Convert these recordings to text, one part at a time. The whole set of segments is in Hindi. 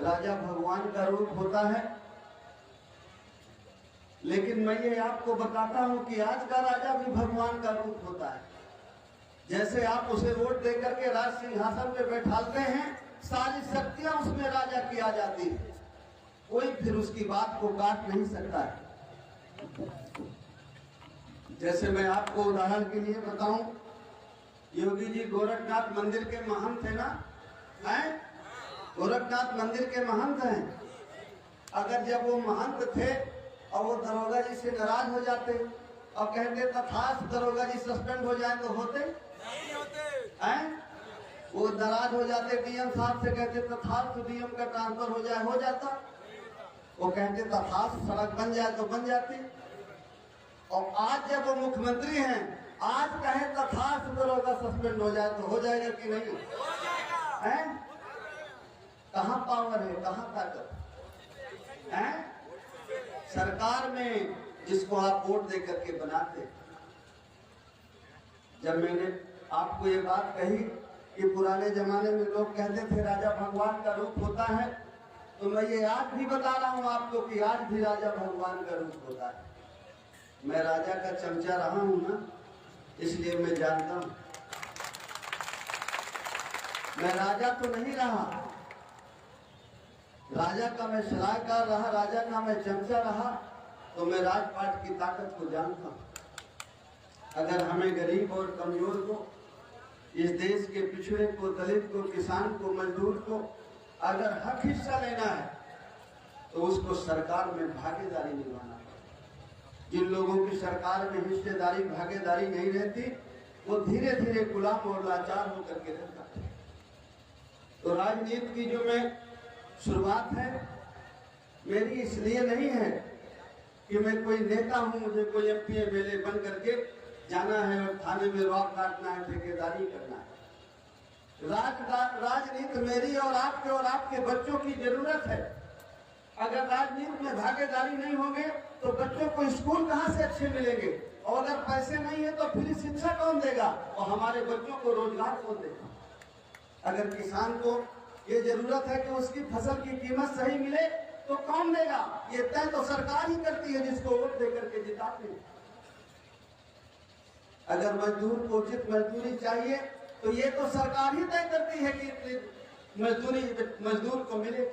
राजा भगवान का रूप होता है। लेकिन मैं ये आपको बताता हूं कि आज का राजा भी भगवान का रूप होता है। जैसे आप उसे वोट देकर के राज सिंहासन पे बैठाते हैं, सारी शक्तियां उसमें राजा की आ जाती है, कोई फिर उसकी बात को काट नहीं सकता है। जैसे मैं आपको उदाहरण के लिए बताऊं, योगी जी गोरखनाथ मंदिर के महंत है ना, हैं? गोरखनाथ मंदिर के महंत हैं। अगर जब वो महंत थे और वो दरोगा जी से नाराज हो जाते और कहते तथास्थ, दरोगा जी सस्पेंड हो जाए तो होते नहीं होते हैं? वो नाराज हो जाते, डीएम साहब से कहते तथास्थ, डीएम का ट्रांसफर हो जाए, हो जाता। वो कहते तथास्थ, सड़क बन जाए तो बन जाती। और आज जब वो मुख्यमंत्री हैं, आज कहे तथास्थ, दरोगा सस्पेंड हो जाए तो हो जाएगा कि नहीं? हैं? कहाँ पावर है, कहाँ ताकत है? सरकार में जिसको आप वोट देकर के बनाते। जब मैंने आपको ये बात कही कि पुराने जमाने में लोग कहते थे राजा भगवान का रूप होता है, तो मैं ये आज भी बता रहा हूं आपको कि आज भी राजा भगवान का रूप होता है। मैं राजा का चमचा रहा हूं ना, इसलिए मैं जानता हूं। मैं राजा तो नहीं रहा, राजा का मैं सलाहकार रहा, राजा का मैं चमचा रहा, तो मैं राजपाट की ताकत को जानता हूं। अगर हमें गरीब और कमजोर को, इस देश के पिछड़े को, दलित को, किसान को, मजदूर को अगर हक हिस्सा लेना है तो उसको सरकार में भागीदारी निभाना है। जिन लोगों की सरकार में हिस्सेदारी, भागीदारी नहीं रहती, वो धीरे धीरे गुलाम और लाचार होकर के रहता है। तो राजनीति की जो मैं शुरुआत है, मेरी इसलिए नहीं है कि मैं कोई नेता हूं, मुझे कोई एमपी एमएलए बन करके जाना है और थाने में रॉक काटना है, ठेकेदारी करना है। राजनीति मेरी और आपके बच्चों की जरूरत है। अगर राजनीति में भागीदारी नहीं होंगे तो बच्चों को स्कूल कहां से अच्छे मिलेंगे, और अगर पैसे नहीं है तो फिर शिक्षा कौन देगा, और हमारे बच्चों को रोजगार कौन देगा? अगर किसान को ये जरूरत है कि उसकी फसल की कीमत सही मिले तो कौन देगा? ये तय तो सरकार ही करती है, जिसको वोट देकर के जिताते हैं। अगर मजदूर को उचित मजदूरी चाहिए तो ये तो सरकार ही तय करती है कि मजदूर को मिले।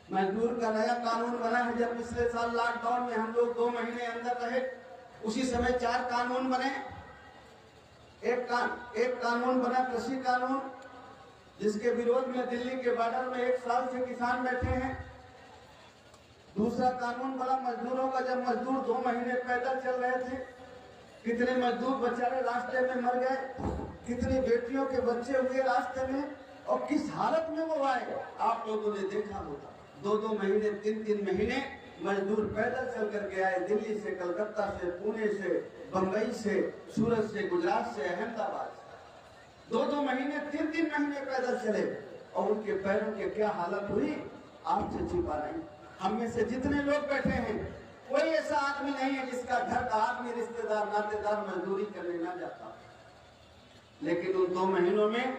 मजदूर का नया कानून बना है। जब पिछले साल लॉकडाउन में हम लोग 2 महीने अंदर रहे, उसी समय 4 कानून बने। एक कानून बना कृषि कानून, जिसके विरोध में दिल्ली के बॉर्डर में 1 साल से किसान बैठे हैं। दूसरा कानून बना मजदूरों का, जब मजदूर 2 महीने पैदल चल रहे थे, कितने मजदूर बेचारे रास्ते में मर गए, कितनी बेटियों के बच्चे हुए रास्ते में, और किस हालत में वो आए आप लोगों ने देखा होगा। 2-2 महीने, 3-3 महीने मजदूर पैदल चल करके आए, दिल्ली से, कलकत्ता से, पुणे से, बंबई से, सूरत से, गुजरात से, अहमदाबाद से 2-2 महीने, 3-3 महीने पैदल चले, और उनके पैरों की क्या हालत हुई आपसे छिपा नहीं। हम में से जितने लोग बैठे हैं, कोई ऐसा आदमी नहीं है जिसका घर का आदमी, रिश्तेदार, नातेदार मजदूरी करने ना जाता। लेकिन उन 2 महीनों में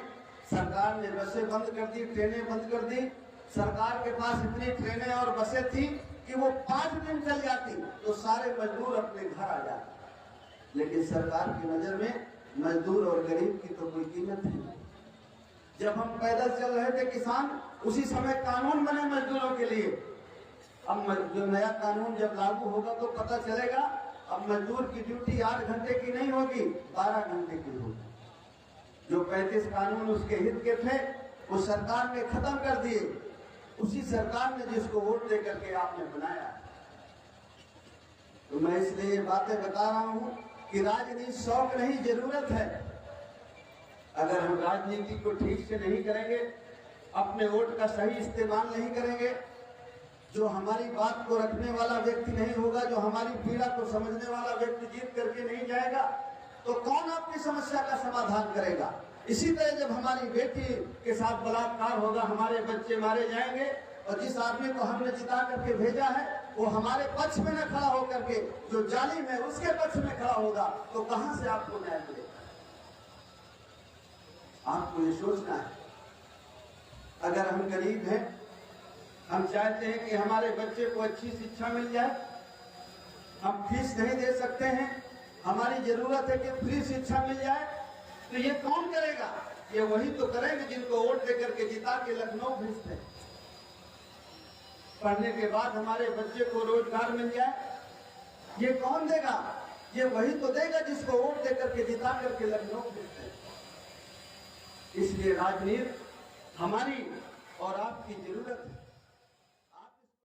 सरकार ने बसें बंद कर दी, ट्रेनें बंद कर दी। सरकार के पास इतनी ट्रेनें और बसें थी कि वो 5 दिन चल जाती तो सारे मजदूर अपने घर आ जाते। लेकिन सरकार की नजर में मजदूर और गरीब की तो कोई कीमत नहीं। जब हम पैदल चल रहे थे किसान, उसी समय कानून बने मजदूरों के लिए। अब जो नया कानून जब लागू होगा तो पता चलेगा, अब मजदूर की ड्यूटी 8 घंटे की नहीं होगी, 12 घंटे की होगी। जो 35 कानून उसके हित के थे, वो सरकार ने खत्म कर दिए। उसी सरकार ने जिसको वोट देकर के आपने बनाया। तो मैं इसलिए ये बातें बता रहा हूं कि राजनीति शौक नहीं, जरूरत है। अगर हम राजनीति को ठीक से नहीं करेंगे, अपने वोट का सही इस्तेमाल नहीं करेंगे, जो हमारी बात को रखने वाला व्यक्ति नहीं होगा, जो हमारी पीड़ा को समझने वाला व्यक्ति जीत करके नहीं जाएगा, तो कौन आपकी समस्या का समाधान करेगा? इसी तरह जब हमारी बेटी के साथ बलात्कार होगा, हमारे बच्चे मारे जाएंगे, और जिस आदमी को हमने जिता करके भेजा है वो हमारे पक्ष में न खड़ा होकर के जो जालिम है उसके पक्ष में खड़ा होगा, तो कहां से आपको न्याय मिलेगा? आपको ये सोचना है। अगर हम गरीब हैं, हम चाहते हैं कि हमारे बच्चे को अच्छी शिक्षा मिल जाए, हम फीस नहीं दे सकते हैं, हमारी जरूरत है कि फ्री शिक्षा मिल जाए, तो ये कौन करेगा? ये वही तो करेंगे जिनको वोट देकर के जिता के लखनऊ भेजते हैं। पढ़ने के बाद हमारे बच्चे को रोजगार मिल जाए, ये कौन देगा? ये वही तो देगा जिसको वोट देकर के जिता करके लखनऊ भेजते हैं। इसलिए राजनीति हमारी और आपकी जरूरत है।